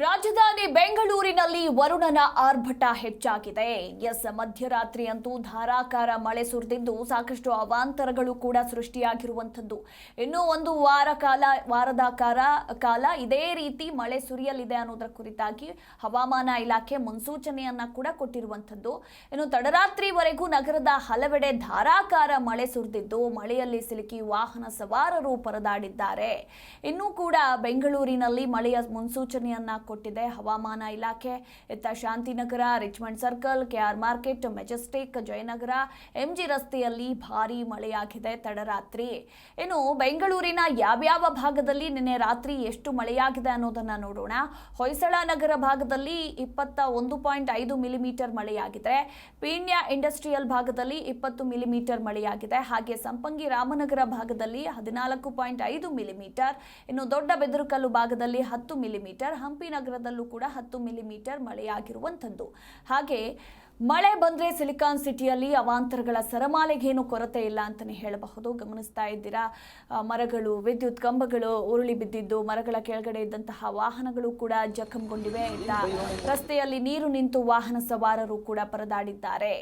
ರಾಜಧಾನಿ ಬೆಂಗಳೂರಿನಲ್ಲಿ ವರುಣನ ಆರ್ಭಟ ಹೆಚ್ಚಾಗಿದೆ. ಮಧ್ಯರಾತ್ರಿ ಅಂತೂ ಧಾರಾಕಾರ ಮಳೆ ಸುರಿದಿದ್ದು ಸಾಕಷ್ಟು ಅವಾಂತರಗಳು ಕೂಡ ಸೃಷ್ಟಿಯಾಗಿರುವಂತದ್ದು. ಇನ್ನು ಒಂದು ವಾರದ ಕಾಲ ಇದೇ ರೀತಿ ಮಳೆ ಸುರಿಯಲಿದೆ ಅನ್ನೋದರ ಕುರಿತಾಗಿ ಹವಾಮಾನ ಇಲಾಖೆ ಮುನ್ಸೂಚನೆಯನ್ನ ಕೂಡ ಕೊಟ್ಟಿರುವಂತದ್ದು. ಇನ್ನು ತಡರಾತ್ರಿವರೆಗೂ ನಗರದ ಹಲವೆಡೆ ಧಾರಾಕಾರ ಮಳೆ ಸುರಿದಿದ್ದು ಮಳೆಯಲ್ಲಿ ಸಿಲುಕಿ ವಾಹನ ಸವಾರರು ಪರದಾಡಿದ್ದಾರೆ. ಇನ್ನೂ ಕೂಡ ಬೆಂಗಳೂರಿನಲ್ಲಿ ಮಳೆಯ ಮುನ್ಸೂಚನೆಯನ್ನ ಕೊಟ್ಟಿದೆ ಹವಾಮಾನ ಇಲಾಖೆ. ಇತ್ತ Shantinagar, Richmond circle, KR market, Majestic, Jayanagar, MG ರಸ್ತೆಯಲ್ಲಿ ಭಾರೀ ಮಳೆಯಾಗಿದೆ ತಡರಾತ್ರಿ. ಇನ್ನು ಬೆಂಗಳೂರಿನ ಯಾವ್ಯಾವ ಭಾಗದಲ್ಲಿ ನಿನ್ನೆ ರಾತ್ರಿ ಎಷ್ಟು ಮಳೆಯಾಗಿದೆ ಅನ್ನೋದನ್ನ ನೋಡೋಣ. ಹೊಯ್ಸಳ ನಗರ ಭಾಗದಲ್ಲಿ 21.5 ಮಿಲಿಮೀಟರ್ ಮಳೆಯಾಗಿದೆ. ಪೀಣ್ಯ ಇಂಡಸ್ಟ್ರಿಯಲ್ ಭಾಗದಲ್ಲಿ 20 ಮಿಲಿಮೀಟರ್ ಮಳೆಯಾಗಿದೆ. ಹಾಗೆ ಸಂಪಂಗಿ ರಾಮನಗರ ಭಾಗದಲ್ಲಿ 14.5 ಮಿಲಿಮೀಟರ್, ಇನ್ನು ದೊಡ್ಡ ಬೆದರುಕಲ್ಲು ಭಾಗದಲ್ಲಿ 10 ಮಿಲಿಮೀಟರ್, ಹಂಪಿ ನಗರದಲ್ಲೂ ಕೂಡ 10 ಮಿಲಿಮೀಟರ್ ಮಳೆಯಾಗಿರುವಂಥದ್ದು. ಹಾಗೆ ಮಳೆ ಬಂದ್ರೆ ಸಿಲಿಕಾನ್ ಸಿಟಿಯಲ್ಲಿ ಅವಾಂತರಗಳ ಸರಮಾಲೆಗೇನು ಕೊರತೆ ಇಲ್ಲ ಅಂತಾನೆ ಹೇಳಬಹುದು. ಗಮನಿಸ್ತಾ ಇದ್ದೀರಾ, ಮರಗಳು, ವಿದ್ಯುತ್ ಕಂಬಗಳು ಉರುಳಿ ಬಿದ್ದಿದ್ದು, ಮರಗಳ ಕೆಳಗಡೆ ಇದ್ದಂತಹ ವಾಹನಗಳು ಕೂಡ ಜಖಂಗೊಂಡಿವೆ. ರಸ್ತೆಯಲ್ಲಿ ನೀರು ನಿಂತು ವಾಹನ ಸವಾರರು ಕೂಡ ಪರದಾಡಿದ್ದಾರೆ.